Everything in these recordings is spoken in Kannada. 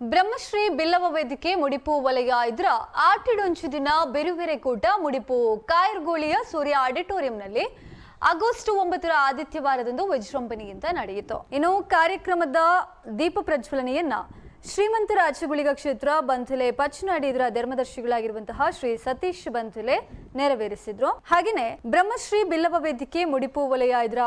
ಬ್ರಹ್ಮಶ್ರೀ ಬಿಲ್ಲವ ವೇದಿಕೆ ಮುಡಿಪು ವಲಯ ಇದರ ಆಟಿಡೊಂಚು ದಿನ ಬೇರೆ ಕೂಟ ಮುಡಿಪು ಕಾಯರ್ಗೋಳಿಯ ಸೂರ್ಯ ಆಡಿಟೋರಿಯಂನಲ್ಲಿ ಆಗಸ್ಟ್ 9 ಆದಿತ್ಯವಾರದಂದು ವಿಜೃಂಭಣೆಯಿಂದ ನಡೆಯಿತು. ಇನ್ನು ಕಾರ್ಯಕ್ರಮದ ದೀಪ ಪ್ರಜ್ವಲನೆಯನ್ನ ಶ್ರೀಮಂತ ರಾಜಗುಳಿಗ ಕ್ಷೇತ್ರ ಬಂಥಿಲೆ ಪಚ್ಚನಾಡಿ ಇದರ ಧರ್ಮದರ್ಶಿಗಳಾಗಿರುವಂತಹ ಶ್ರೀ ಸತೀಶ್ ಬಂಥಿಲೆ ನೆರವೇರಿಸಿದ್ರು. ಹಾಗೆಯೇ ಬ್ರಹ್ಮಶ್ರೀ ಬಿಲ್ಲವ ವೇದಿಕೆ ಮುಡಿಪು ವಲಯ ಇದರ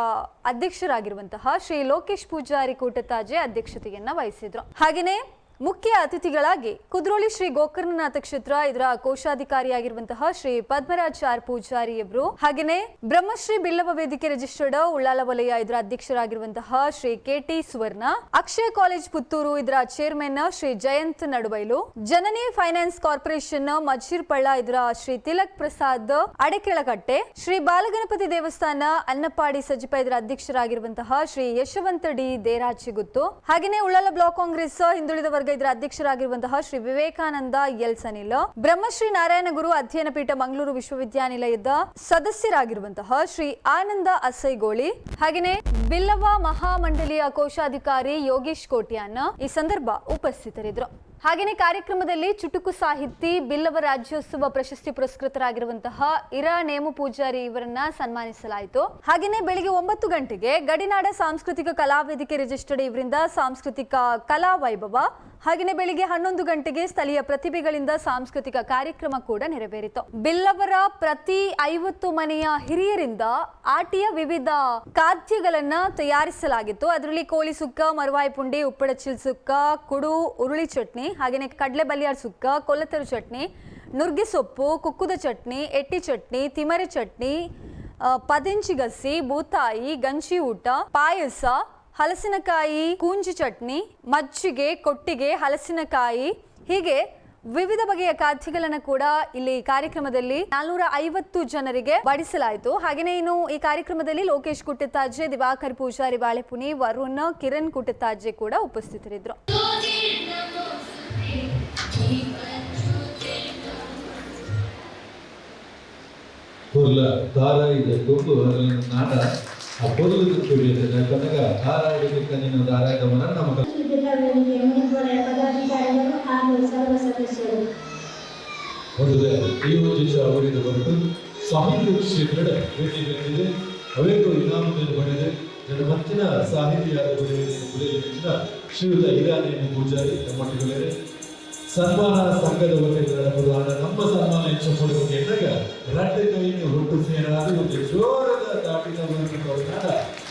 ಅಧ್ಯಕ್ಷರಾಗಿರುವಂತಹ ಶ್ರೀ ಲೋಕೇಶ್ ಪೂಜಾರಿ ಕೂಟತಾಜೆ ಅಧ್ಯಕ್ಷತೆಯನ್ನ ವಹಿಸಿದ್ರು. ಹಾಗೆಯೇ ಮುಖ್ಯ ಅತಿಥಿಗಳಾಗಿ ಕುದ್ರೋಳಿ ಶ್ರೀ ಗೋಕರ್ಣನಾಥ ಕ್ಷೇತ್ರ ಇದರ ಕೋಶಾಧಿಕಾರಿಯಾಗಿರುವಂತಹ ಶ್ರೀ ಪದ್ಮರಾಜ್ ಆರ್ ಪೂಜಾರಿ ಇಬ್ರು, ಹಾಗೆಯೇ ಬ್ರಹ್ಮಶ್ರೀ ಬಿಲ್ಲವ ವೇದಿಕೆ ರಿಜಿಸ್ಟರ್ಡ್ ಉಳ್ಳಾಲ ವಲಯ ಇದರ ಅಧ್ಯಕ್ಷರಾಗಿರುವಂತಹ ಶ್ರೀ ಕೆಟಿ ಸುವರ್ಣ, ಅಕ್ಷಯ ಕಾಲೇಜ್ ಪುತ್ತೂರು ಇದರ ಚೇರ್ಮನ್ ಶ್ರೀ ಜಯಂತ್ ನಡುವೈಲು, ಜನನಿ ಫೈನಾನ್ಸ್ ಕಾರ್ಪೊರೇಷನ್ ಮಜ್ಜೀರ್ ಪಳ್ಳ ಇದರ ಶ್ರೀ ತಿಲಕ್ ಪ್ರಸಾದ್ ಅಡೆಕೆಳಕಟ್ಟೆ, ಶ್ರೀ ಬಾಲಗಣಪತಿ ದೇವಸ್ಥಾನ ಅನ್ನಪ್ಪಾಡಿ ಸಜಿಪ ಇದರ ಅಧ್ಯಕ್ಷರಾಗಿರುವಂತಹ ಶ್ರೀ ಯಶವಂತ ಡಿ ದೇರಾಚಿಗುತ್ತು, ಹಾಗೆಯೇ ಉಳ್ಳಾಲ ಬ್ಲಾಕ್ ಕಾಂಗ್ರೆಸ್ ಹಿಂದುಳಿದ ವರ್ಗ ಇದರ ಅಧ್ಯಕ್ಷರಾಗಿರುವಂತಹ ಶ್ರೀ ವಿವೇಕಾನಂದ ಎಲ್ ಸನಿಲ್, ಬ್ರಹ್ಮಶ್ರೀ ನಾರಾಯಣ ಗುರು ಅಧ್ಯಯನ ಪೀಠ ಮಂಗಳೂರು ವಿಶ್ವವಿದ್ಯಾನಿಲಯದ ಸದಸ್ಯರಾಗಿರುವಂತಹ ಶ್ರೀ ಆನಂದ ಅಸೈಗೋಳಿ, ಹಾಗೆಯೇ ಬಿಲ್ಲವ ಮಹಾಮಂಡಲಿಯ ಕೋಶಾಧಿಕಾರಿ ಯೋಗೇಶ್ ಕೋಟ್ಯಾನ್ ಈ ಸಂದರ್ಭ ಉಪಸ್ಥಿತರಿದ್ದರು. ಹಾಗೆಯೇ ಕಾರ್ಯಕ್ರಮದಲ್ಲಿ ಚುಟುಕು ಸಾಹಿತಿ ಬಿಲ್ಲವ ರಾಜ್ಯೋತ್ಸವ ಪ್ರಶಸ್ತಿ ಪುರಸ್ಕೃತರಾಗಿರುವಂತಹ ಇರಾ ನೇಮು ಪೂಜಾರಿ ಇವರನ್ನ ಸನ್ಮಾನಿಸಲಾಯಿತು. ಹಾಗೆಯೇ ಬೆಳಿಗ್ಗೆ 9 ಗಂಟೆಗೆ ಗಡಿನಾಡ ಸಾಂಸ್ಕೃತಿಕ ಕಲಾ ವೇದಿಕೆ ರಿಜಿಸ್ಟರ್ಡ್ ಇವರಿಂದ ಸಾಂಸ್ಕೃತಿಕ ಕಲಾ ವೈಭವ, ಹಾಗೆಯೇ ಬೆಳಿಗ್ಗೆ 11 ಗಂಟೆಗೆ ಸ್ಥಳೀಯ ಪ್ರತಿಭೆಗಳಿಂದ ಸಾಂಸ್ಕೃತಿಕ ಕಾರ್ಯಕ್ರಮ ಕೂಡ ನೆರವೇರಿತು. ಬಿಲ್ಲವರ ಪ್ರತಿ 50 ಮನೆಯ ಹಿರಿಯರಿಂದ ಆಟಿಯ ವಿವಿಧ ಖಾದ್ಯಗಳನ್ನ ತಯಾರಿಸಲಾಗಿತ್ತು. ಅದರಲ್ಲಿ ಕೋಳಿ ಸುಕ್ಕ, ಮರುವಾಯಿ ಪುಂಡಿ, ಉಪ್ಪಡಚಿಲ್ ಸುಕ್ಕ, ಕುಡು ಉರುಳಿ ಚಟ್ನಿ, ಹಾಗೆಯೇ ಕಡಲೆ ಬಲಿಯಾರ್ ಸುಕ್ಕ, ಕೊಲ್ಲತರು ಚಟ್ನಿ, ನುರ್ಗಿ ಸೊಪ್ಪು, ಕುಕ್ಕುದ ಚಟ್ನಿ, ಎಟ್ಟಿ ಚಟ್ನಿ, ತಿಮರೆ ಚಟ್ನಿ, ಪದಿಂಚಿಗಸಿ, ಬೂತಾಯಿ, ಗಂಜಿ ಊಟ, ಪಾಯಸ, ಹಲಸಿನಕಾಯಿ ಕೂಂಜಿ ಚಟ್ನಿ, ಮಜ್ಜಿಗೆ, ಕೊಟ್ಟಿಗೆ, ಹಲಸಿನಕಾಯಿ, ಹೀಗೆ ವಿವಿಧ ಬಗೆಯ ಖಾದ್ಯಗಳನ್ನು ಕೂಡ ಇಲ್ಲಿ ಕಾರ್ಯಕ್ರಮದಲ್ಲಿ 450 ಜನರಿಗೆ ಬಡಿಸಲಾಯಿತು. ಹಾಗೆಯೇ ಇನ್ನು ಈ ಕಾರ್ಯಕ್ರಮದಲ್ಲಿ ಲೋಕೇಶ್ ಕುಟ್ಟತಾಜೆ, ದಿವಾಕರ್ ಪೂಜಾರಿ ಬಾಳೆಪುನಿ, ವರುಣ್, ಕಿರಣ್ ಕುಟ್ಟತಾಜೆ ಕೂಡ ಉಪಸ್ಥಿತರಿದ್ದರು. ನಾಟ ಆ ಪೊರ್ಲು ತುಳಿಯುತ್ತದೆ ಕನಗ ಧಾರಾಡಿಕ ನೀನು ಧಾರಾಯದವನ ನಮ್ಮ ಒಂದು ಈ ವರ್ಷ ಅವರಿಗೆ ಬಂದು ಸಾಹಿತ್ಯ ಕ್ಷೇತ್ರದ ಭೇಟಿ ಬಂದಿದೆ. ಅವೇಕೋ ಇನಾಮಗಳನ್ನು ಪಡೆದಿದೆ. ಮತ್ತಿನ ಸಾಹಿತ್ಯ ಹೆಚ್ಚಿನ ಶ್ರೀಯುತ ಇರಾನೇಮು ಪೂಜಾರಿ ನಮ್ಮೊಟ್ಟಿಗೆ ಸನ್ಮಾನ ಸಂಘದ ವತಿಯಿಂದ ನಮ್ಮ ಸನ್ಮಾನ ಹೆಚ್ಚು ಕೊಡಬೇಕು ಎಂದಾಗ ರಡ್ಡೆ ಕೈಯನ್ನು ಹೊಟ್ಟು ಸೇರಾದ ಒಂದು ಜೋರದ ದಾಟಿನ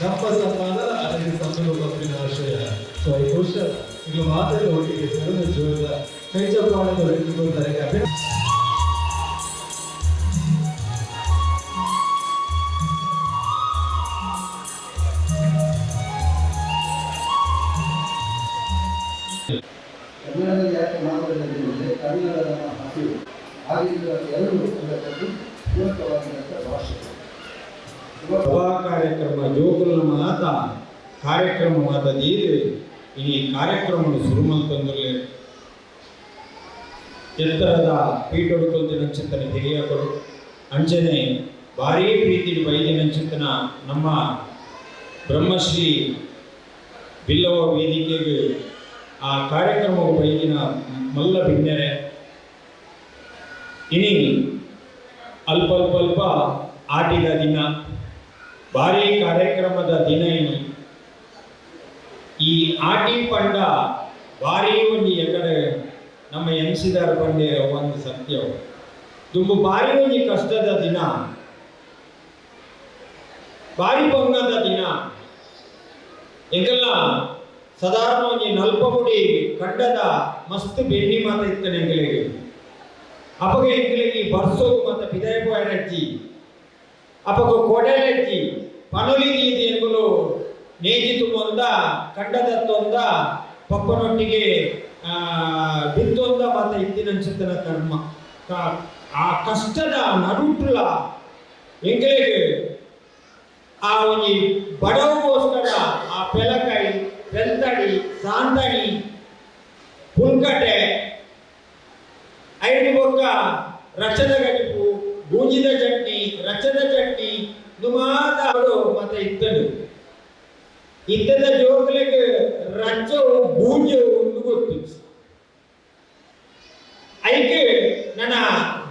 ನಮ್ಮ ಸನ್ಮಾನ ಅದಕ್ಕೆ ಸಂಬಂಧ ತಪ್ಪಿನ ಆಶಯ. ಸೊ 5 ವರ್ಷ ಈಗ ಮಾತ್ರ ಒಟ್ಟಿಗೆ ಸೇರಿದ ಜೋರದ ಕೈ ಚಪ್ಪಾಳೆಯನ್ನು ವ್ಯಕ್ತಿಗೊಳ್ತಾರೆ. ಯಾಕೆ ಮಾತನಾಡಿದರೆ ಕನ್ನಡದ ಹಸಿವು ಆಗಿರುವ ಎಲ್ಲರೂ ಪೂರಕವಾಗಿರುವಂಥ ಭಾಷೆ ಕಾರ್ಯಕ್ರಮ ಜೋಕುಲ ಮಾತ ಕಾರ್ಯಕ್ರಮ ಮಾತ ದೀರೆ ಈ ಕಾರ್ಯಕ್ರಮ ಸುರುಮಂತಂದ್ರೆ ಎತ್ತರದ ಪೀಠೊಡುಕೊಳ್ತಿನ ಚಿಂತನೆ ಹಿರಿಯಕರು ಅಂಚನೆ ಭಾರೀ ಪ್ರೀತಿ ಬೈದಿನ ಚಿಂತನ ನಮ್ಮ ಬ್ರಹ್ಮಶ್ರೀ ಬಿಲ್ಲವ ವೇದಿಕೆಗೆ ಆ ಕಾರ್ಯಕ್ರಮವು ಬೈದಿನ ಮಲ್ಲ ಭಿನ್ನರೆ ಇನಿ ಅಲ್ಪ ಆಟಿದ ದಿನ ಭಾರಿ ಕಾರ್ಯಕ್ರಮದ ದಿನ ಇನಿ ಈ ಆಟಿ ಪಂಡ ಭಾರಿ ಒಂದು ಎಕಡೆ ನಮ್ಮ ಎನಿಸಿದಾರ ಪಂಡೆ ಒಂದು ಸತ್ಯವು ತುಂಬ ಭಾರಿ ಒಂದು ಕಷ್ಟದ ದಿನ, ಭಾರಿ ಬಂಗದ ದಿನ. ಎಂಗೆಲ್ಲ ಸಾಧಾರಣವಾಗಿ ನಲ್ಪಗುಡಿ ಕಂಡದ ಮಸ್ತ್ ಬೆಣ್ಣಿ ಮಾತ ಇತ್ತನೆ ಎಂಗಳಿಗೆ ಅಪಗ ಎಂಗಳಿಗೆ ಬರ್ಸೋದು ಮತ್ತು ಬಿದಾಯಪಿ ಅಪಗ ಕೊಡೆಲೆಜ್ಜಿ ಪನುಲಿ ನೀತಿ ಎಂಬುದು ನೇಜಿತು ಒಂದ ಕಂಡದತ್ತೊಂದ ಪಪ್ಪನೊಟ್ಟಿಗೆ ಬಿತ್ತೊಂದ ಮಾತ ಇತ್ತಿನ ಚಿಂತನ ಕರ್ಮ ಆ ಕಷ್ಟದ ನಡುಟ್ಲ ಎಂಗಳಿಗೆ ಆ ಒಂದು ಬಡವಗೋಸ್ಕರ ಆ ಪೆಲಕಾಯಿ ಬೆಳ್ತಡಿ ಸಾಂದಣಿ ಪುಲ್ಕಟೆ ಐದು ಬೊಕ್ಕ ರಚದ ಗಡಿಪು ಬೂಜಿದ ಚಟ್ನಿ ರಚದ ಚಟ್ನಿ ನುಮಾದ ಮತ್ತೆ ಇತ್ತದು ಇದ್ದದ ಜೋಕಲಿಗೆ ರಚ್ಚವು ಬೂಜವು ಒಂದು ಗೊತ್ತು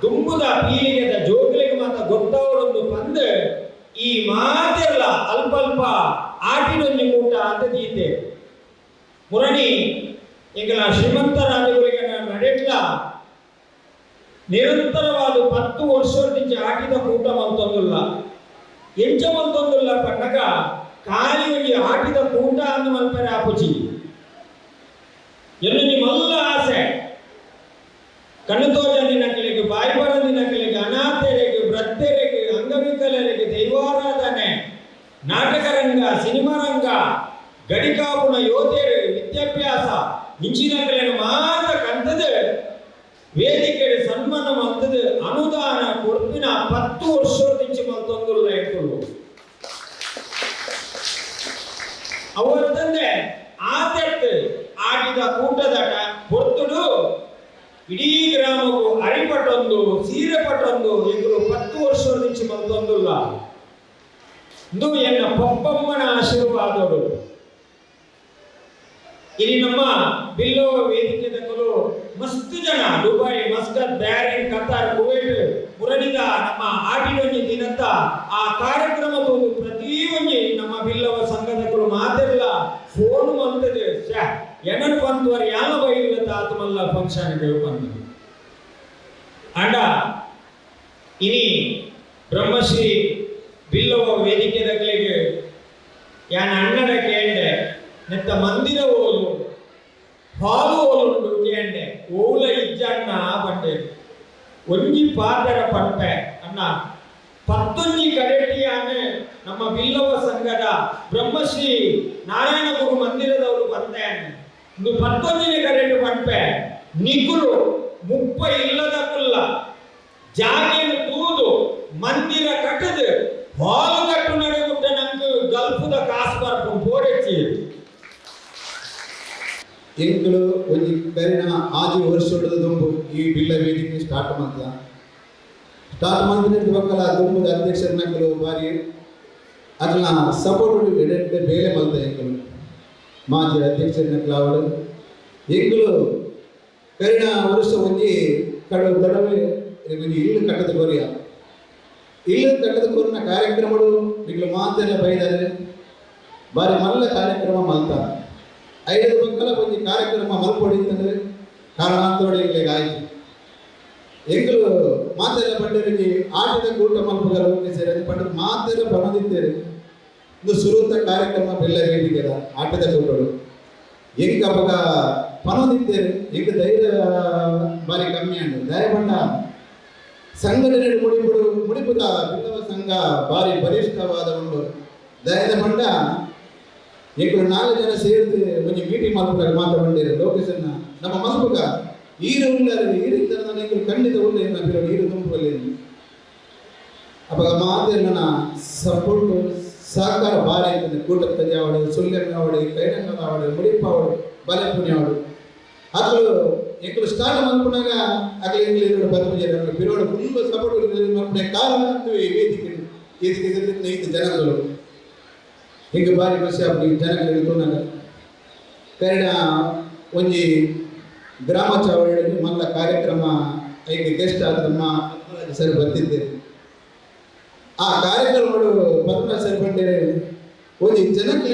ದುಂಬುದ ಪೀಳಿಗೆದ ಜೋಗ್ಲಿಗೆ ಮಾತ ಗೊತ್ತವರೊಂದು ಬಂದು ಈ ಮಾತೆಲ್ಲ ಅಲ್ಪ ಅಲ್ಪ ಆಟಿನೊಂದು ಕೂಟ ಅಂತ ದೀತೆ ಮುರಣಿ ಈಗಲ ಶ್ರೀಮಂತ ರಾಜಗಳಿಗೆ ನಡೆಟ್ಲ ನಿರಂತರವಾದ 10 ವರ್ಷದಿಂದ ಆಟಿದ ಕೂಟ ಮಲ್ತೊಂದಿಲ್ಲ ಎಂಚ ಮಲ್ತೊಂದಿಲ್ಲ ಪನ್ನಗ ಖಾಲಿ ಒಂದು ಆಟಿದ ಕೂಟ ಅಂದು ಮಲ್ಪರೆ ಆಪುಚಿ ಎಲ್ಲಿ ಮಲ್ಲ ಆಸೆ ಕಣ್ಣು ತೋಜನಿನಗಳಿಗೆ ಬಾಯಿ ಬರದಿನಗಳಿಗೆ ಅನಾಥರಿಗೆ ವೃದ್ಧರಿಗೆ ಅಂಗವಿಕಲರಿಗೆ ದೈವಾರಾಧನೆ ನಾಟಕ ರಂಗ ಸಿನಿಮಾ ರಂಗ ಗಡಿಕಾಪುಣ ಯೋಧರು ವಿದ್ಯಾಭ್ಯಾಸ ಇಂಚಿನಗಳನ್ನು ಮಾತ್ರ ಕಂತದ ವೇದಿಕೆ ಸನ್ಮಾನ ಮಂತದ ಅನುದಾನ ಕೊಡ್ಪಿನ 10 ವರ್ಷದಿಂಚಿ ಮಲ್ತೊಂದಿಲ್ಲ ಇಟ್ಟರು ಅವತ್ತಂದೆ ಆದಟ್ಟು ಆಡಿದ ಕೂಟದಾಟ ಹೊರ್ತುಡು ಇಡೀ ಗ್ರಾಮಕ್ಕೂ ಅರಿಪಟ್ಟೊಂದು ಸೀರೆ ಪಟ್ಟೊಂದು ಇವರು 10 ವರ್ಷದಿಂಚಿ ಮಲ್ತೊಂದಿಲ್ಲ ಇದು ಎನ್ನ ಪಪ್ಪಮ್ಮನ ಆಶೀರ್ವಾದಗಳು ಇಲ್ಲಿ ನಮ್ಮ ಬಿಲ್ಲೋ ವೇದಿಕೆ ತಕ್ಕಲು ಮಸ್ತ್ ಜನ Dubai Muscat Bahrain Qatar Kuwait ಮುರಣಿದ ನಮ್ಮ ಆಟಿಡೊಂಜಿ ದಿನದ ಆ ಕಾರ್ಯಕ್ರಮದ ಪ್ರತಿಯೊಂದು ನಮ್ಮ ಬಿಲ್ಲವ ಸಂಘದಗಳು ಮಾತೆಲ್ಲ ಫೋನ್ ಬಂದದೆ ಎನನ್ ಬಂತವರ ಯಾಲ ಬೈಲ ತಾತಮಲ್ಲ ಫಂಕ್ಷನ್ ಗೆ ಬಂದು ಅಂಡ ಇನಿ ಬ್ರಹ್ಮಶ್ರೀ ಬಿಲ್ಲವ ವೇದಿಕೆ ತಕ್ಕಲಿಗೆ ಯಾನ ಅಣ್ಣಡ ಕೇಂಡೆ ನೆತ್ತ ಮಂದಿರ ಓಲು ಹಾಲು ಓಲು ಕೇಂಡೆ ಓಲ ಇಜ್ಜಣ್ಣ ಬಂಡೆ ಒಂಜಿ ಪಾದರ ಪಂಪೆ ಅಣ್ಣ 11 ಕಡೆಟಿಯಾನೆ ನಮ್ಮ ಬಿಲ್ಲವ ಸಂಘದ ಬ್ರಹ್ಮಶ್ರೀ ನಾರಾಯಣ ಗುರು ಮಂದಿರದವರು ಬಂದೇನೆ ಇದು 11ನೇ ಕಡೆಟು ಪಂಪೆ ನಿಗುಲು 30 ಇಲ್ಲದ ಕುಲ್ಲ ಜಾಗೇನು ತೂದು ಮಂದಿರ ಕಟ್ಟದು ಹಾಲು ಕಟ್ಟು ನಡೆಗುಟ್ಟ ನಂಗೆ ಗಲ್ಫುದ ಕಾಸು ಬರ್ಪು ಪೋಡೆಚ್ಚಿ ಎಂಕುಲು ಒಂಜಿ ಕರಿನ ಆಜಿ ವರ್ಷದ ದುಂಬು ಈ ಬಿಲ್ಲ ವೇದಿಕೆ ಸ್ಟಾರ್ಟ್ ಮಂತಿನ ಬಕ್ಕಲ ದುಂಬುದ ಅಧ್ಯಕ್ಷರ ನಕಲು ಬಾರಿ ಅದನ್ನ ಸಪೋರ್ಟ್ ಎಡೆಂಟೆ ಬೇಲೆ ಮಲ್ತ ಎಂಕುಲು ಮಾಜಿ ಅಧ್ಯಕ್ಷರ ನಕಲು ಅವಳು ಎಂಕುಲು ಕರಿನ ವರ್ಷ ಒಂಜಿ ಕಡು ದಡವೆ ಒಂಜಿ ಇಲ್ಲು ಕಟ್ಟದ ಕೊರಿಯ ಇಲ್ಲು ಕಟ್ಟದ ಕೊರಿನ ಕಾರ್ಯಕ್ರಮಗಳು ನಿಗ್ಲು ಮಾತೆಲ್ಲ ಬೈದರೆ ಬಾರಿ ಮಲ್ಲ ಕಾರ್ಯಕ್ರಮ ಮಲ್ತ 5 ಮಕ್ಕಳ ಒಂದು ಕಾರ್ಯಕ್ರಮ ಮಲ್ಪೊಡಿತಂದ್ರೆ ಕಾರಣಾಂತರಗಳಿಗೆ ಆಯ್ತು ಎಂಕಲು ಮಾತೆಲ್ಲ ಪಂಡರಿಗೆ ಆಟದ ಕೂಟ ಮಲ್ಪಗರ ಹೋಗಿ ಸೇರಿ ಅದು ಪಂಡ ಮಾತೆಲ್ಲ ಬರೋದಿದ್ದೇವೆ ಇದು ಸುರುತ ಕಾರ್ಯಕ್ರಮ ಬೆಲ್ಲ ವೇದಿಕೆದ ಆಟದ ಕೂಟಗಳು ಎಂಕ ಅವಾಗ ಪನೋದಿದ್ದೇವೆ ಎಂಕ ಧೈರ್ಯ ಬಾರಿ ಕಮ್ಮಿ ಅಂಡು ಧೈರ್ಯ ಪಂಡ ಸಂಘಟನೆ ಮುಡಿಪುದ ಬಿಲ್ಲವ ಸಂಘ ಬಾರಿ ಬಲಿಷ್ಠವಾದ ಒಂದು ಧೈರ್ಯದ ಪಂಡ ಎಂಕುಲು 4 ಜನ ಸೇರಿದು ಒಂದು ಮೀಟಿಂಗ್ ಮಾಡ್ಬೇಕಾಗ ಮಾತಾಡಿದ್ದೇವೆ ಲೋಕೇಶನ್ನ ನಮ್ಮ ಮಲ್ಪಗ ಈರು ಉಳ್ಳಾರೆ ಈರಿದ್ದ ಎಂಕುಲು ಖಂಡಿತ ಉಳ್ಳೆ ಬಿರೋ ಈರು ತುಂಬಲ್ಲಿ ಅವಾಗ ಮಾತೆಲ್ಲ ಸಪೋರ್ಟ್ ಸಹಕಾರ ಭಾರಿ ಆಯ್ತದೆ ಕೂಟದ ತಜಾವಡೆ ಸುಳ್ಳೆಮ್ಮೆ ಅವಡೆ ಕೈರಂಗದ ಅವಡೆ ಮುಡಿಪ ಅವಡೆ ಬಲೆಪುಣಿ ಅವಡು ಅದು ಎಂಕುಲು ಸ್ಟಾರ್ಟ್ ಮಲ್ಪನಾಗ ಆಗಲಿ ಎಂಗ್ಲಿ ಬದಲು ಬಿರೋಡು ಫುಲ್ ಸಪೋರ್ಟ್ ಮಲ್ಪನೆ ಕಾರಣ ವೇದಿಕೆ ವೇದಿಕೆ ಜನಗಳು ಈಗ ಬಾರಿ ಖುಷಿ ಆಗ್ಲಿ ಜನಗಳಿಗೆ ತೋನಾಗ ಕನ್ನಡ ಒಂಜಿ ಗ್ರಾಮ ಚಾವಡಿಯಲ್ಲಿ ಮಲ್ಲ ಕಾರ್ಯಕ್ರಮ ಈಗ ಗೆಸ್ಟ್ ಆದ ನಮ್ಮ ಸರಿ ಬರ್ತಿದ್ದೇವೆ ಆ ಕಾರ್ಯಕ್ರಮಗಳು ಪದ್ಮರಾಜ್ ಸರಿ ಬಂದಿದೆ ಒಂಜಿ ಜನಕ್ಕೆ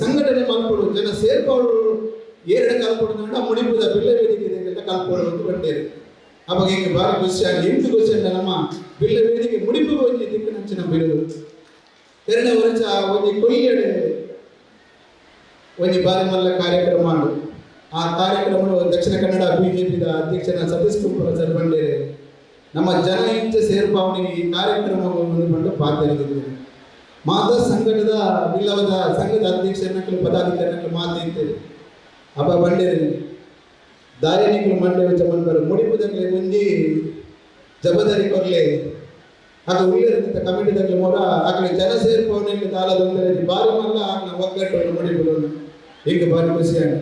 ಸಂಘಟನೆ ಮಾಡ್ಕೊಡು ಜನ ಸೇರ್ಪಡು 2 ಕಲ್ಪೊಡು ಮುಡಿಪುದ ಬಿಲ್ಲ ವೇದಿಕೆ ಕಲ್ಪೊಡು ಅಂತ ಬಂದಿದೆ ಅವಾಗ ಈಗ ಬಾರಿ ಖುಷಿ ಆಗಿ ಎಂಟು ಖುಷಿ ಅಂತ ನಮ್ಮ ಬಿಲ್ಲ ವೇದಿಕೆ ಮುಡಿಪು ಒಂಜಿ ದಿಕ್ಕಿನಂಚಿನ ಬಿಡುದು 2 ವರ್ಷ ಒಂದು ಕೊಯ್ಯಡೆ ಒಂದು ಬಾರಿ ಮಲ್ಲ ಕಾರ್ಯಕ್ರಮ ಮಾಡು ಆ ಕಾರ್ಯಕ್ರಮ ದಕ್ಷಿಣ ಕನ್ನಡ ಬಿಜೆಪಿದ ಅಧ್ಯಕ್ಷನ ಸತೀಶ್ ಕುಂಪುರ ಸರ್ ಬಂಡೇರೆ ನಮ್ಮ ಜನ ಇಂಚೆ ಸೇರ್ಪಾವಣಿ ಈ ಕಾರ್ಯಕ್ರಮವನ್ನು ಬಂದು ಪಾಲ್ಗೊಂಡಿದ್ದೇವೆ ಮಾತಾ ಸಂಘಟದ ಬಿಲ್ಲವದ ಸಂಘದ ಅಧ್ಯಕ್ಷರನ್ನಕ್ಕೂ ಪದಾಧಿಕಾರಿನಕ್ಕೂ ಮಾತಿದ್ದೇವೆ ಅಪ್ಪ ಬಂಡೇರೆ ದಾರಿನಿಗಳು ಮಂಡ್ಯ ವೆಚ್ಚ ಬಂದರು ಮುಡಿಪುದಕ್ಕೆ ಒಂಜಿ ಜವಾಬ್ದಾರಿ ಕೊರಲೆ ಅದು ಉಳಿದ ಕಮಿಟಿದಲ್ಲಿ ಮೊರ ಆಗಲಿ ಜನ ಸೇರ್ಪವನಿಗೆ ತಾಲದೊಂದರೆ ಬಾರಿ ಮಲ್ಲ ಆಗಲ ಒಗ್ಗಟ್ಟು ಮುಡಿಪುದು ಈಗ ಬಾರಿ ಖುಷಿಯಾಗಿ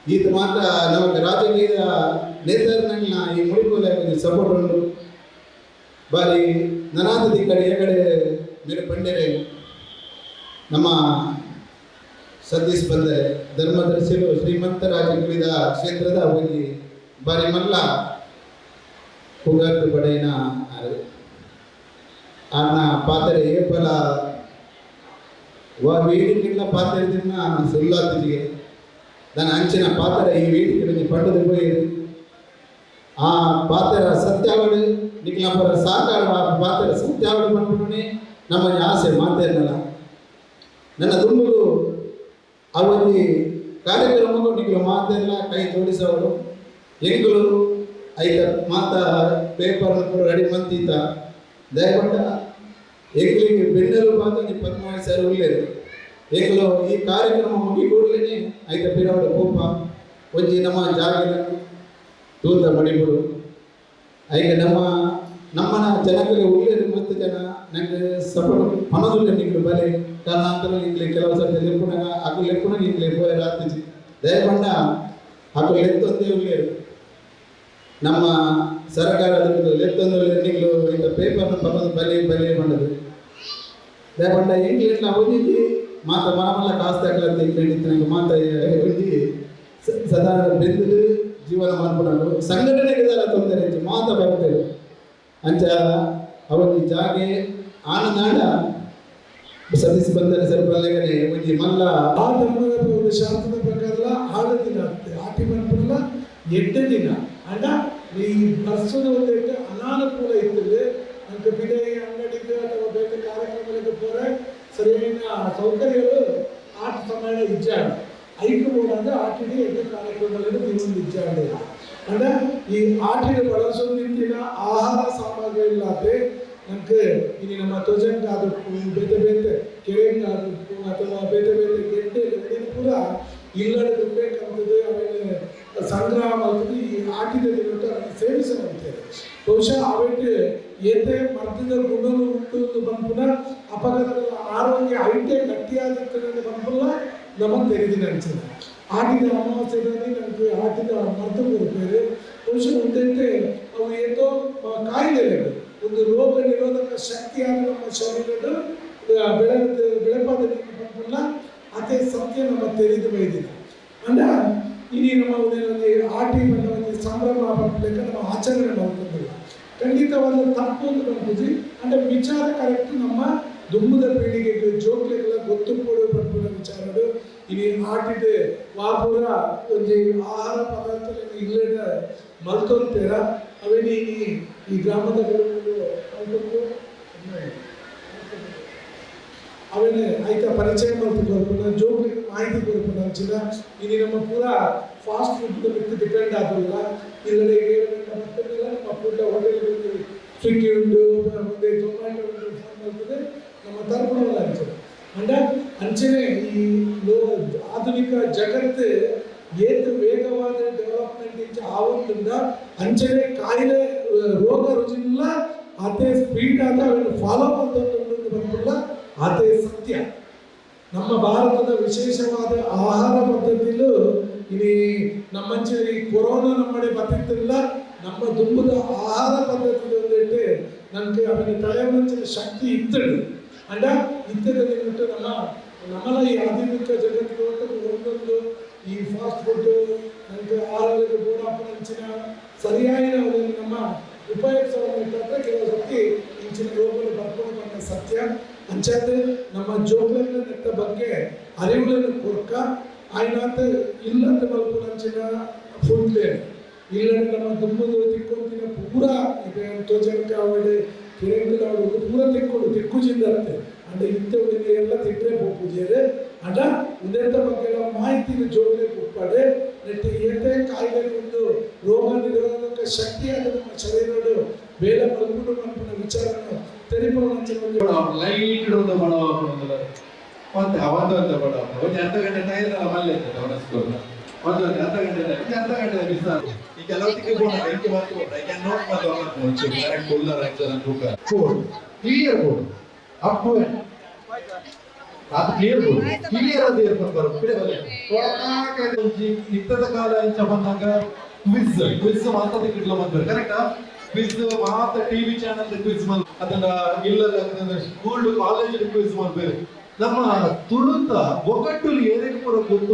ಇದು ಮಾತ್ರ ನಮಗೆ ರಾಜಕೀಯ ನೇತಾರನ ಈ ಮುಡಿಪುಲ ಸಪೋರ್ಟ್ ಉಂಟು ಬಾರಿ ನನಾದಿ ಕಡೆ ಕಡೆ ಮೇರೆ ಪಂಡ್ಯರೆ ನಮ್ಮ ಸತೀಶ್ ಬಂದರೆ ಧರ್ಮದರ್ಶಿಗಳು ಶ್ರೀಮಂತ ರಾಜಕೀಯದ ಕ್ಷೇತ್ರದ ಹೋಗಿ ಬಾರಿ ಮಲ್ಲ పుగార్తు పడైన అన్న పాత్ర ఏపల వేదికల పాత్ర తిన్న సుల్లాతిಗೆ దాని అంచిన పాత్ర ఈ వేదిక నుంచి పండుది పోయేది ಆ ಪಾತ್ರ ಸತ್ಯಾವಡು ನಿಕ್ಲಂಬರ ಸಾಕಾರ ಪಾತ್ರ ಸತ್ಯಾವಡು ಬಂದ್ಬಿಟ್ಟು ನಮ್ಮ ಆಸೆ ಮಾತೇನಲ್ಲ ನನ್ನ ದುಂಬುಗು ಅವಲ್ಲಿ ಕಾರ್ಯಕ್ರಮಕ್ಕೂ ನಿಕ್ಲು ಮಾತೆಲ್ಲ ಕೈ ಜೋಡಿಸೋರು ಎಂಗುಲು ಐತ ಮಾತ ಪೇಪರ್ ರೆಡಿ ಮಂತೀತ ದಯಪಟ್ಟ ಎಂಗ್ಲಿಗೆ ಬೆನ್ನೆಲು ಪಾತ ನಿ 14 ಸಾರಿ ಉಳ್ಳೇದು ಎಂಗ್ಲು ಈ ಕಾರ್ಯಕ್ರಮ ಮುಗಿಗೂಡಲೇ ಐತ ಪಿರವಡ ಕೋಪ ಒಂಜಿ ನಮ್ಮ ಜಾಗಿನ ತೂತ ಮಡಿಬಿಡು ಈಗ ನಮ್ಮನ ಜನಗಳಿಗೆ ಒಳ್ಳೆಯದು ಮತ್ತು ಜನ ನನಗೆ ಸಪೋರ್ಟ್ ಪಣದುಲ್ಲ ನಿಂಗೆ ಬಲೆ ಕಾರಣಾಂತರ ನಿಂಗೆ ಕೆಲವು ಸರ್ತಿ ಲೆಪ್ಪುನಾಗ ಅದು ಲೆಪ್ಪುನಾಗ ನಿಂಗೆ ಲೆಪ್ಪು ರಾತ್ರಿ ದಯಪಂಡ ಅದು ಲೆತ್ತೊಂದೇ ಒಳ್ಳೆಯದು ನಮ್ಮ ಸರ್ಕಾರದ ಲೆತ್ತೊಂದು ನಿಂಗೆ ಇಂಥ ಪೇಪರ್ನ ಪಣದು ಬಲೆ ಬಂಡದು ದಯಪಂಡ ಹೆಂಗೆ ಎಟ್ಲ ಓದಿದ್ದಿ ಮಾತ ಮನಮಲ್ಲ ಕಾಸ್ತ ಆಗ್ಲತ್ತ ಹಿಂಗೆ ನನಗೆ ಮಾತ ಓದಿ ಸಾಧಾರಣ ಬೆಂದು ಜೀವನ ಮಾಡ್ಬಿಡೋದು ಸಂಘಟನೆಗೆ ತೊಂದರೆ ಮಾತ ಬರ್ತೇವೆ ಅಂಚ ಅವನಿ ಜಾಗೆ ಆನಂದಾಡ ಸದಸ್ಯ ಬಂದರೆ ಸರ್ಪಲ್ಲೇ ಒಂಜಿ ಮಲ್ಲ ಆ ಧರ್ಮದ ಒಂದು ಶಾಸ್ತ್ರದ ಪ್ರಕಾರ 6 ದಿನ ಆಗ್ತದೆ ಆಟಿ ಮನ್ಪುರಲ್ಲ 8 ದಿನ ಅಂಡ ಈ ವರ್ಷದ ಒಂದು ಅನಾನುಕೂಲ ಇರ್ತದೆ ನಮಗೆ ಬಿಡೈ ಅಂಗಡಿಗೆ ಅಥವಾ ಬೇರೆ ಕಾರ್ಯಕ್ರಮಗಳಿಗೆ ಪೋರೆ ಸರಿಯಾದ ಸೌಕರ್ಯಗಳು ಆಟ ಸಮಯ ಇಜ್ಜಾಡ ಐದು ಮೂಡಾದ ಆಟಿಗೆ 8 ಕಾರ್ಯಕ್ರಮಗಳನ್ನು ನೀವು ಇಜ್ಜಾಡ ಅಂಡ ಈ ಆಟಿಗೆ ಬಳಸೋದ್ರಿಂದ ಆಹಾರ ಸಾಮಗ್ರಿ ಇಲ್ಲದೆ ನಮಗೆ ಇನ್ನು ನಮ್ಮ ಧ್ವಜಂಗಾದ ಬೇತೆ ಬೇತೆ ಕೆರೆಂಗಾದ ಅಥವಾ ಬೇತೆ ಬೇತೆ ಗೆಡ್ಡೆ ಪೂರ ಇಲ್ಲದ ದುಡ್ಬೇಕಂತದ್ದು ಆಮೇಲೆ ಸಂಗ್ರಹ ಮಾಡ್ತದೆ ಈ ಆಟಿದ ದಿನಟ್ಟು ಅದನ್ನು ಸೇವಿಸುವಂತೇವೆ ಬಹುಶಃ ಅವಕ್ಕೆ ಏತೆ ಮರ್ದದ ಗುಣಗಳು ಉಂಟು ಬಂದ್ಪುನ ಅಪಘಾತಗಳ ಆರೋಗ್ಯ ಐಟೆ ಗಟ್ಟಿಯಾಗಿರ್ತದೆ ಬಂದ್ಪುಲ್ಲ ನಮಗೆ ತೆರೆದಿನ ಅನ್ಸಿದೆ ಆಟಿದ ಅಮಾವಾಸ್ಯದಲ್ಲಿ ನಮಗೆ ಆಟಿದ ಮರ್ದ ಬೇರೆ ಬಹುಶಃ ಒಂದಂತೆ ಅವು ಏತೋ ಕಾಯಿಲೆಗಳು ಒಂದು ರೋಗ ನಿರೋಧಕ ಶಕ್ತಿಯಾದ ನಮ್ಮ ಶರೀರದ ಬೆಳಪಾದ ಬಂದ್ಪುಲ್ಲ ಅದೇ ಸತ್ಯ ನಮ್ಮ ತೆರೆದು ಬೈದಿದೆ ಅಂಡ ಇಡೀ ನಮ್ಮ ಒಂದು ಆಟಿ ಬಂದ ಒಂದು ಸಂಭ್ರಮ ಬಂದ್ಬೇಕು ನಮ್ಮ ಆಚರಣೆ ಮಾಡ್ಕೊಂಡಿಲ್ಲ ಖಂಡಿತವಾದ ತಪ್ಪು ಅಂತ ಬಂದ್ಬಿಟ್ಟು ಅಂದ್ರೆ ವಿಚಾರ ಕರೆಕ್ಟ್ ನಮ್ಮ ದುಂಬುದ ಪೀಳಿಗೆಗೆ ಜೋಕ್ಲೆಗಳ ಗೊತ್ತು ಕೊಡುವ ಬಂದ್ಬಿಡ ವಿಚಾರಗಳು ಇಲ್ಲಿ ಆಟಿದ ವಾಪುರ ಒಂದು ಆಹಾರ ಪದಾರ್ಥಗಳನ್ನು ಇಲ್ಲದ ಮಲ್ತೊಂತೇರ ಅವೇನಿ ಈ ಗ್ರಾಮದ ಅವನೇ ಆಯ್ತಾ ಪರಿಚಯ ಮಾಡ್ತಿದ್ರು ಜೋಕ್ಲಿ ಮಾಹಿತಿ ಕೊಡ್ಕೊಂಡು ಅಂಚಿನ ಇಲ್ಲಿ ನಮ್ಮ ಪೂರ ಫಾಸ್ಟ್ ಫುಡ್ ಬಿಟ್ಟು ಡಿಪೆಂಡ್ ಆಗೋಲ್ಲ ಇಲ್ಲದೆ ಮತ್ತೆಲ್ಲ ನಮ್ಮ ಫುಡ್ ಹೋಟೆಲ್ಗಳಲ್ಲಿ ಸ್ವಿಗ್ಗಿ ಉಂಟು ಮತ್ತೆ ಜೊಮ್ಯಾಟೊ ಉಂಟು ಫೋನ್ ಮಾಡ್ತದೆ ನಮ್ಮ ತರ್ಪಣವಲ್ಲ ಅಂಚನೆ ಅಂಡ ಅಂಚನೆ ಈ ಆಧುನಿಕ ಜಗತ್ತು ಏತು ವೇಗವಾದ ಡೆವಲಪ್ಮೆಂಟ್ ಇಂಚ ಆವತ್ತಿಂದ ಅಂಚನೆ ಕಾಯಿಲೆ ರೋಗ ರುಜಿನ ಅದೇ ಸ್ಪೀಡ್ ಆದ ಅವನು ಫಾಲೋ ಮಾಡ್ಕೊಂಡು ಬಂದಿಲ್ಲ ಅದೇ ಸತ್ಯ ನಮ್ಮ ಭಾರತದ ವಿಶೇಷವಾದ ಆಹಾರ ಪದ್ಧತಿಯಲ್ಲೂ ಇಲ್ಲಿ ನಮ್ಮಂಚೆ ಈ ಕೊರೋನಾ ನಮ್ಮಡೆ ಬರ್ತಿರ್ತಿಲ್ಲ ನಮ್ಮ ದುಂಬದ ಆಹಾರ ಪದ್ಧತಿ ಒಂದಿಟ್ಟೆ ನನಗೆ ಅವನಿಗೆ ತಲೆಮಂಚಿನ ಶಕ್ತಿ ಇತ್ತಳು ಅಂಡ ಇದ್ದದಲ್ಲಿ ಬಿಟ್ಟು ನಮ್ಮಲ್ಲ ಈ ಆಧುನಿಕ ಜಗತ್ತಿಗೆ ಒಂದೊಂದು ಈ ಫಾಸ್ಟ್ ಫುಡ್ ನನಗೆ ಆರೋಗ್ಯದ ಗೋಡಾಪನಂಚಿನ ಸರಿಯಾಗಿ ನಮ್ಮ ಉಪಯೋಗಿಸೋಣ ಕೆಲವು ಸರ್ತಿ ಇಂಚಿನ ರೋಗಗಳು ಬರ್ಕೊಂಡು ಬಂದ ಸತ್ಯ ಅಂಚಾದ ನಮ್ಮ ಜೋಗ್ಲನ್ನ ನೆಟ್ಟ ಬಗ್ಗೆ ಅರಿವುಗಳನ್ನು ಕೊಡ್ಕ ಆಯ್ನಾತ ಇಲ್ಲದ ಮಲ್ಪುನಂಚಿನ ಫುಡ್ ಲೇನ್ ಇಲ್ಲ ನಮ್ಮ ದುಂಬುದು ತಿಕ್ಕೊಂತಿನ ಪೂರ ಇದೆ ತೋಜನಕ ಅವಡೆ ಕಿರಂಗಲ ಅವಳು ಪೂರ ತಿಕ್ಕು ಜಿಂದತ್ತೆ ಅಂದ್ರೆ ಇಂಥವರಿಗೆ ಎಲ್ಲ ತಿಕ್ಕರೆ ಹೋಗ್ತಿದ್ದಾರೆ ಅಡ ಉದಯದ ಬಗ್ಗೆ ಮಾಹಿತಿನ ಜೋಗ್ಲೆ ಕೊಟ್ಟಾಡೆ ನೆಟ್ಟು ಏತೆ ಕಾಯಿಲೆ ಒಂದು ರೋಗ ನಿರೋಧಕ ಶಕ್ತಿಯಾದ ನಮ್ಮ ಶರೀರಗಳು ಬೇರೆ ಮಲ್ಕೊಂಡು ಮಲ್ಪುನ ವಿಚಾರನ ಲೈಟ್ ಒಂದು ಮಾಡುವ ಮತ್ತೆ ಅವತ್ತೊಂದು ಬಡ ಒಂದು ಅರ್ಧ ಗಂಟೆ ಟೈರ್ ಮಲ್ಲೆ ಅವನಸ್ಕೊಂಡು ಒಂದು ಅರ್ಧ ಗಂಟೆ ಬಿಸ ಈ ಕೆಲವತ್ತಿಗೆ ಬೋಣ ಎಂಟು ಮಾತು ಐ ಕ್ಯಾನ್ ನಾಟ್ ಮಾತು ಅವತ್ತು ಕರೆಕ್ಟ್ ಬೋಲ್ಡರ್ ಆಕ್ಚರ್ ತೂಕ ಕೋಡ್ ಕ್ಲಿಯರ್ ಕೋಡ್ ಅಪ್ ಅದು ಕ್ಲಿಯರ್ ಕೋಡ್ ಕ್ಲಿಯರ್ ಅದು ಇರ್ಬೇಕು ಬರೋ ಬಿಡೆ ಬಲೆ ಒಂಜಿ ಇತ್ತದ ಕಾಲ ಇಂಚ ಬಂದಾಗ ಕ್ವಿಜ್ ಮಾತಾಡಿ ಕಿಡ್ಲ ಬಂದ್ರೆ ಕರೆಕ್ಟಾ ಕ್ವಿಜ್ ಮಾತ ಟಿವಿ ಚಾನೆಲ್ ಕ್ವಿಜ್ ಮಲ್ ಅದನ್ನ ಇಲ್ಲ ಸ್ಕೂಲ್ ಕಾಲೇಜ್ ಕ್ವಿಜ್ ಮಾಡ್ಬೇಕು ನಮ್ಮ ತುಳುತ ಒಗಟ್ಟುಲು ಏನೇನು ಪೂರ ಗೊತ್ತು